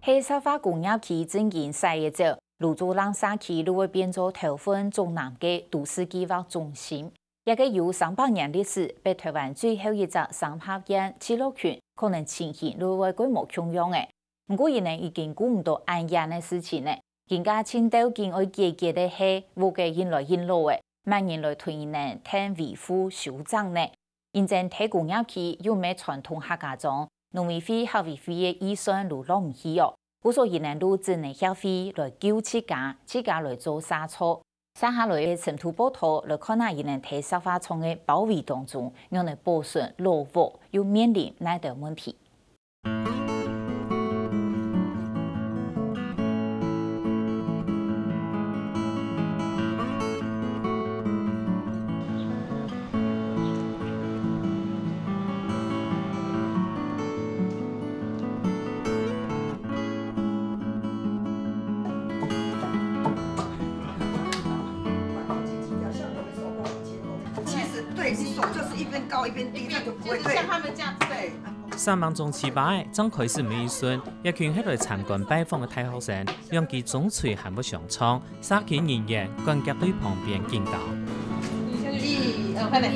喺沙发工业区正营4月者，泸州浪沙区都会变做头份中南嘅都市计划中心。一个有300年历史，被台湾最后一只三合院纪录群可能呈现都会规模汹涌嘅。不过，现在已经估唔到安样嘅事情呢。更加青岛境爱结结的系无嘅引来引路嘅，万人来推呢听维护修整呢。现在睇工业区有咩传统客家庄，农委会、校委会嘅预算都落唔起哦。故所以呢都只能消费来救自家来做沙草。接下来嘅尘土报道来看下，现在喺沙发丛嘅保卫当中，用嚟保存落物又面临哪啲问题？高一边低，这就不会对。像他们这样子，对。3万宗7百正开始每孙，一群喺度参观拜访嘅大学生，让其总锤还不上床，沙企人员关夹对旁边警告。快点。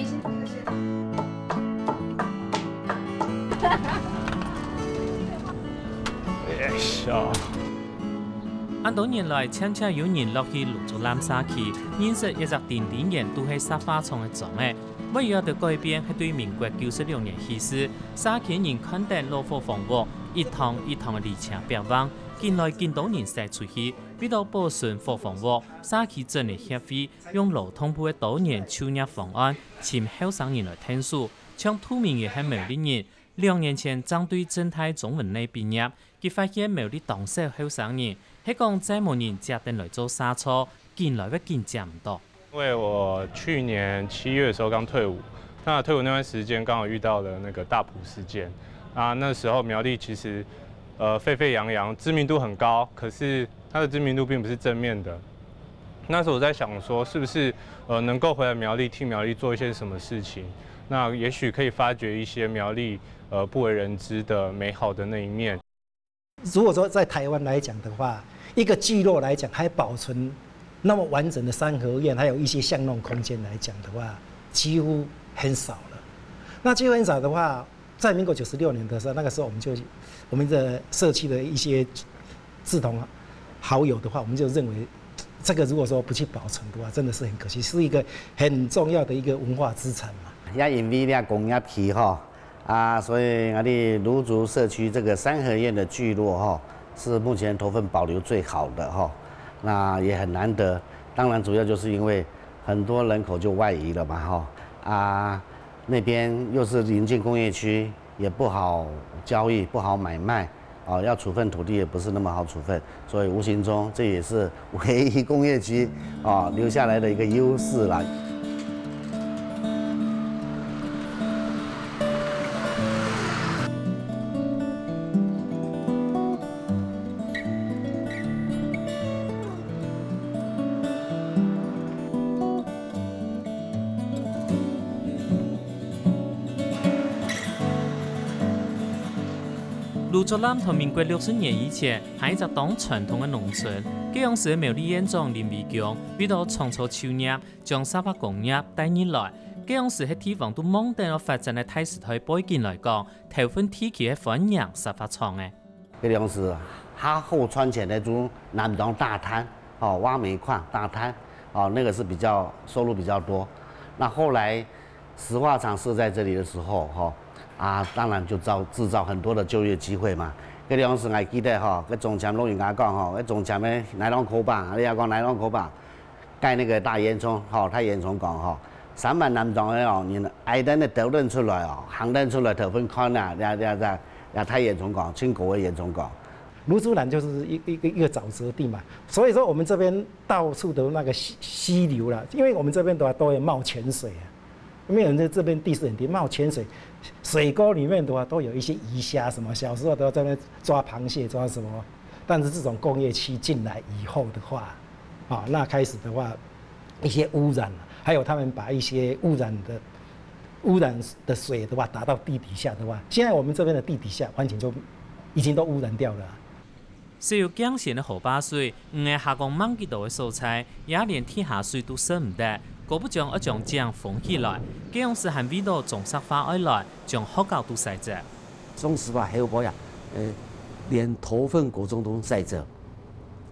按多年来，悄悄有人落去泸州南沙区，认识一只点点人都喺沙发丛嘅种嘅。为要的改变，係對民國96年起始，沙企人肯定落貨房屋，一趟一趟嘅列車表望，近來見到人駛出去，為到保存貨房屋，沙企真理協會用勞通部嘅多年籌劃方案，請後生人來聽數，將透明嘅係苗栗人。2年前針對正泰中文系畢業，佢發現苗栗當時後生人係講再冇人決定來做沙草，近來嘅見證唔多。因为我去年7月的时候刚退伍，那退伍那段时间刚好遇到了那个大埔事件，那时候苗栗其实沸沸扬扬，知名度很高，可是它的知名度并不是正面的。那时候我在想说，是不是能够回来苗栗替苗栗做一些什么事情？那也许可以发掘一些苗栗不为人知的美好的那一面。如果说在台湾来讲的话，一个聚落来讲还保存那么完整的三合院，还有一些巷弄空间来讲的话，几乎很少了。那几乎很少的话，在民国96年的时候，那个时候我们的社区的一些志同好友的话，我们就认为，这个如果说不去保存的话，真的是很可惜，是一个很重要的一个文化资产嘛。也因为呢工业区所以我哋泸州社区这个三合院的聚落是目前头份保留最好的那也很难得，当然主要就是因为很多人口就外移了嘛那边又是临近工业区，也不好交易，不好买卖要处分土地也不是那么好处分，所以无形中这也是唯一工业区留下来的一个优势啦。泸州南同民國60年以前係一個當傳統嘅農村，嗰樣時苗栗縣長林維強為到創造產業，將沙發工業帶入來。嗰樣時喺地方都猛地發展嘅大時代背景來講，頭份地區係歡迎沙發廠嘅。嗰樣時它後川前的種南莊大灘挖煤礦大灘那個是比較收入比較多。那後來石化廠設在這裡的時候當然就製造很多的就業機會嘛。嗰兩時我記得嗰中簽老人家講嗰中簽嘅奶酪口棒，你又講奶酪口棒，蓋那個大煙囪他煙囪講3萬南莊嘅人挨等嘅投認出來行登出來頭份看他煙囪講，清國嘅煙囪講。泸州南就是一个沼泽地嘛，所以说我们这边到处的那个溪流啦，因为我们这边的话都会冒泉水因为我们这边地势很低，冒泉水，水沟里面的话都有一些鱼虾什么，小时候都在那抓螃蟹抓什么，但是这种工业区进来以后的话，那开始的话一些污染，还有他们把一些污染的水的话打到地底下的话，现在我们这边的地底下完全就已经都污染掉了。需要降咸的河坝水，唔系下降万几度的蔬菜，也连天下水都舍唔得。果不将一将酱封起来，这样是含味道种石花而来，将好高都晒着。种石花还有保养，连头份果种都晒着。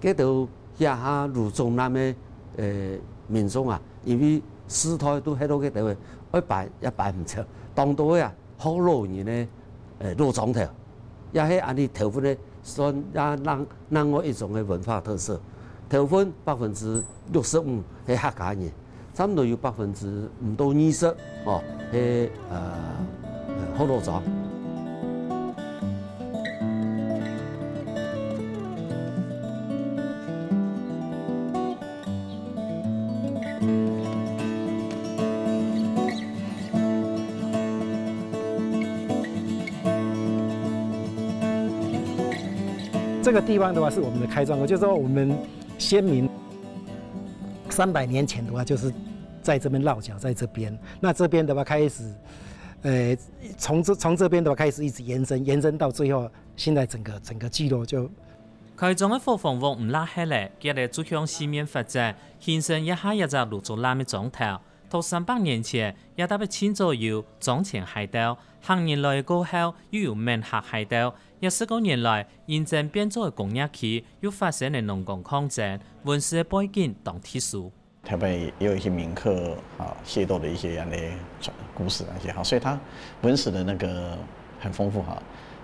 这都遐下入中南的民众啊，因为石头都喺度嘅地方，一摆也摆唔出，当到呀好老年的落庄头，也係安尼头份呢，算也让我一种嘅文化特色。头份65%係客家人。差唔多有5%唔到20%哦，係好多莊。这个地方的话是我们的开庄口，就是说我们先民。300年前的话，就是在这边落脚，在这边。那这边的话开始，从这边的话开始一直延伸到最后，现在整个聚落就。开庄的火房屋唔拉起嚟，佢哋走向西面发展，形成一下一只芦竹篮嘅庄头。到300年前，也特别迁左右庄前海岛，行年来过后又有闽客海岛。19年来，现正变做嘅工业区，又发生嘅农工抗争，文史嘅背景当特殊。台北也有一些民客械斗的一些故事那些所以它文史的那个很丰富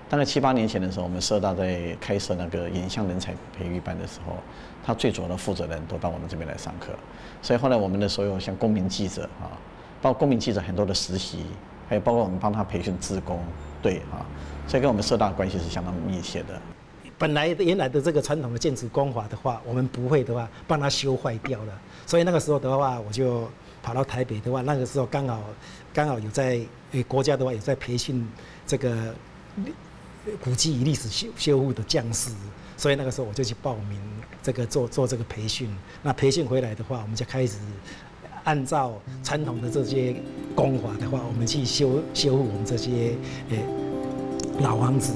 大概7、8年前的时候，我们社大在开设那个影像人才培育班的时候，他最主要的负责人都到我们这边来上课，所以后来我们的所有像公民记者包括公民记者很多的实习，还有包括我们帮他培训志工队所以跟我们社大的关系是相当密切的。本来原来的这个传统的建筑工法的话，我们不会的话，帮它修坏掉了。所以那个时候的话，我就跑到台北的话，那个时候刚好有在国家的话有在培训这个古迹与历史修复的匠师，所以那个时候我就去报名这个做这个培训。那培训回来的话，我们就开始按照传统的这些工法的话，我们去修复我们这些老房子。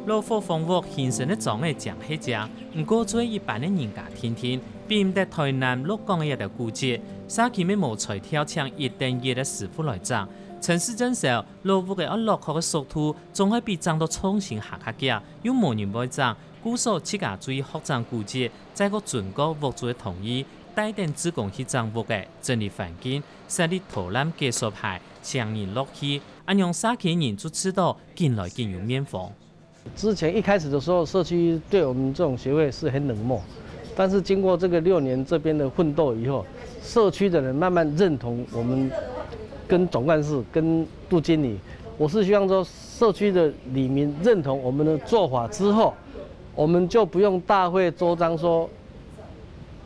老火房屋形成的庄嘅讲起只，唔过做一般的人家听听，比唔得台南鹿港嘅一条古迹，沙期咩无才挑抢1:1的师傅来涨。城市镇上老屋嘅落壳嘅速度，总系比涨到创新下卡价，又无人会涨。故所自家注意扩张古迹，再个全国屋主嘅同意，带定自贡去涨屋嘅整理环境，设立投篮技术牌，强人落去，按用沙期人就知道进来更有面房。之前一开始的时候，社区对我们这种协会是很冷漠，但是经过这个6年这边的奋斗以后，社区的人慢慢认同我们，跟总干事、跟杜经理，我是希望说社区的里民认同我们的做法之后，我们就不用大费周章说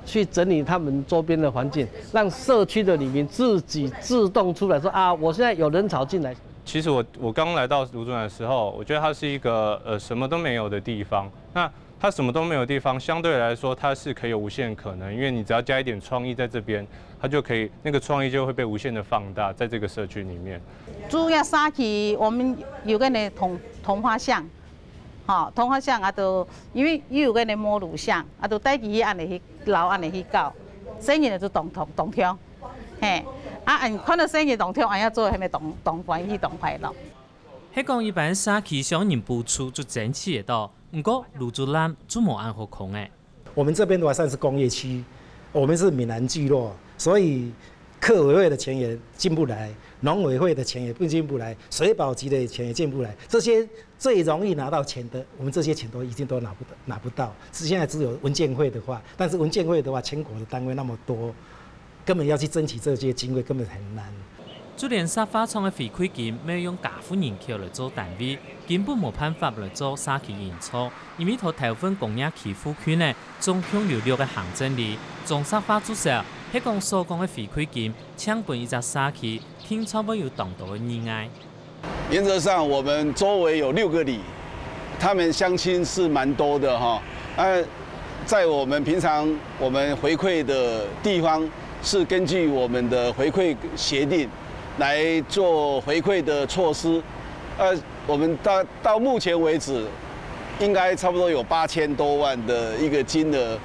去整理他们周边的环境，让社区的里民自己自动出来说我现在有人潮进来。其实我刚来到芦竹南的时候，我觉得它是一个什么都没有的地方。那它什么都没有的地方，相对来说它是可以有无限可能，因为你只要加一点创意在这边，它就可以那个创意就会被无限的放大在这个社区里面。主要沙区我们有个呢桐花巷，桐花巷都因为有个呢摩鲁巷都带起按嚟去老按嚟去搞，生意就动听，嘿。看到生意动听，要做係咪動歡喜、動快樂？喺講一般沙區想人步出就整齊到，不過芦竹南就冇按好空誒。我们这边的话算是工业区，我们是闽南聚落，所以客委会的钱也进不来，农委会的钱也不进不来，水保局的钱也进不来，这些最容易拿到钱的，我们这些钱都已经都拿不到。是现在只有文建会的话，但是文建会的话，全国的单位那么多。根本要去争取这些经费，根本很难。就连沙发廠的回馈金，没有用家户人口来做单位，根本冇辦法來做沙區營造。因為頭份工業區附近呢，總共有6個行政里，從沙發至少，係講所講的回饋金，搶本一隻沙區，聽差不多有當到的意外。原則上，我們周圍有6個里，他们乡亲是蛮多的哈。在我们平常我们回馈的地方，是根据我们的回馈协定来做回馈的措施。我们到目前为止，应该差不多有8000多万的一个金额。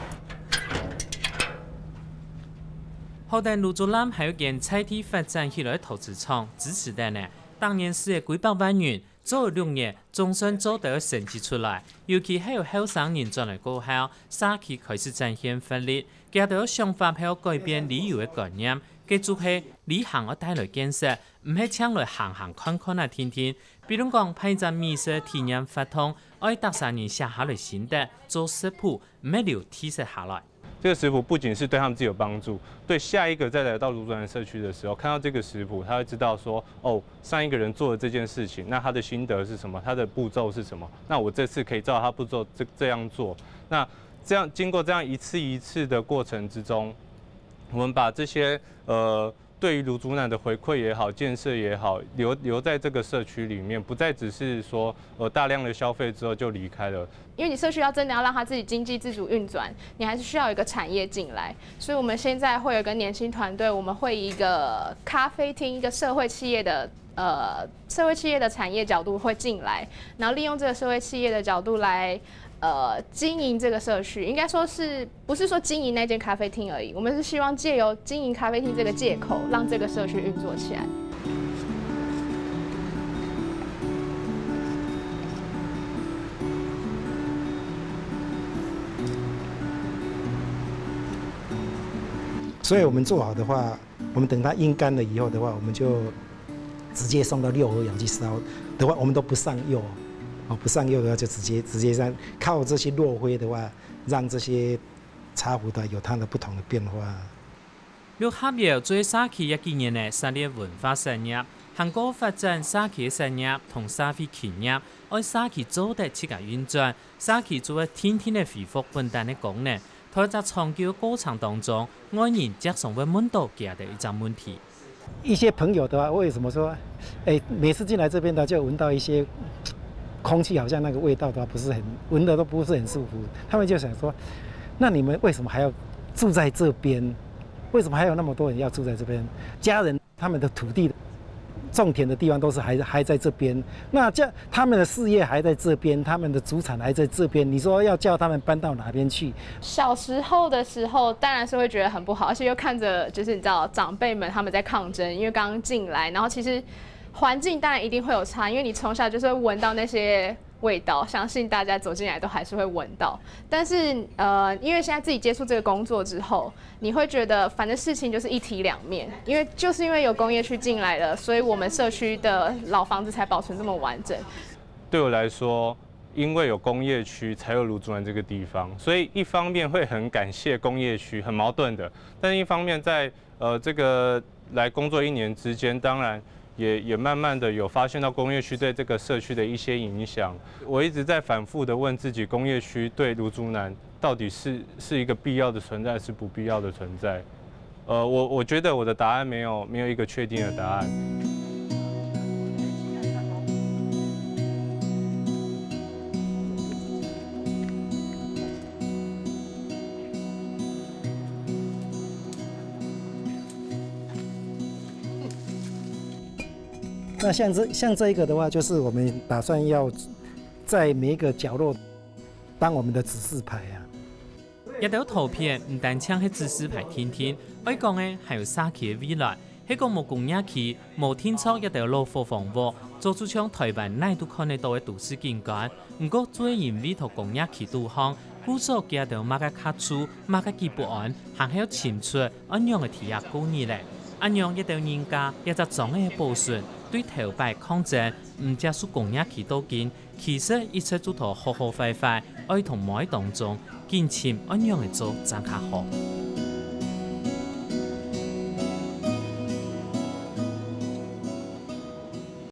后代卢竹南还有间菜地发展起来的投资厂支持的呢，当年是几百万元。做了6年，总算做到成绩出来。尤其还有后生人转来过后，社区开始展现活力，加到想法还有改变旅游的概念。繼續係旅行而帶來建設，唔係請來行行看看啊聽聽。比如講派陣美食體驗活動，愛搭上人寫下來心得，做食譜，唔係留體食下來。这个食谱不仅是对他们自己有帮助，对下一个再来到卢竹南社区的时候，看到这个食谱，他会知道说，哦，上一个人做的这件事情，那他的心得是什么，他的步骤是什么，那我这次可以照他步骤这样做。那这样经过这样一次一次的过程之中，我们把这些对于卢竹南的回馈也好，建设也好，留在这个社区里面，不再只是说大量的消费之后就离开了。因为你社区要真的要让它自己经济自主运转，你还是需要有一个产业进来。所以我们现在会有一个年轻团队，我们会以一个咖啡厅、一个社会企业的产业角度会进来，然后利用这个社会企业的角度来。经营这个社区，应该说是不是说经营那间咖啡厅而已？我们是希望借由经营咖啡厅这个借口，让这个社区运作起来。所以我们做好的话，我们等它阴干了以后的话，我们就直接送到6合窑去烧的话，我们都不上釉。不上釉的话，就直接让靠这些落灰的话，让这些茶壶的有它的不同的变化。绿合窑做社區一幾年嘅產業文化產業，韓國發展社區產業同社會企業，愛社區做得自家運轉，社區做天天嘅恢復分擔嘅功能。在這長久過程當中，外人接送會問到佢的一個問題。一些朋友的話，為什麼說，每次進來這邊的就聞到一些。空氣好像那個味道的話不是很聞的都不是很舒服，他們就想說，那你們為什麼還要住在這邊？為什麼還有那麼多人要住在這邊？家人他們的土地種田的地方都是還在這邊，那他們的事業還在這邊，他們的祖產還在這邊，你說要叫他們搬到哪邊去？小時候的時候當然是會覺得很不好，而且又看着就是你知道長輩們他們在抗爭，因為剛剛進來，然後其實。環境當然一定會有差，因為你從小就是會聞到那些味道，相信大家走進來都還是會聞到。但是因為現在自己接觸這個工作之後，你會覺得反正事情就是一體兩面，因為就是因為有工業區進來了，所以我們社區的老房子才保存這麼完整。對我來說，因為有工業區才有盧竹南這個地方，所以一方面會很感謝工業區，很矛盾的。但一方面在這個來工作1年之間，當然。也慢慢的有發現到工業區對這個社區的一些影響。我一直在反覆的問自己，工業區對盧竹南到底是一個必要的存在，是不必要的存在？我覺得我的答案沒有一個確定的答案。那像这个的话，就是我们打算要在每一个角落当我们的指示牌啊。一張圖片唔單止係指示牌天天，我講嘅還有社區嘅未來。喺個冇工業區、冇天窗一條路貨房屋，做出像台灣哪都看得到嘅都市景觀。唔過最因為同工業區導向，故所見到馬個卡處、馬個基不安，還係要遷出安樣嘅體驗過年咧。安樣一條人家一隻種嘅保存。對頭擺抗爭，唔只係工業區多見，其實一切做到好好快快，愛同愛當中，堅持安樣嘅做真較好。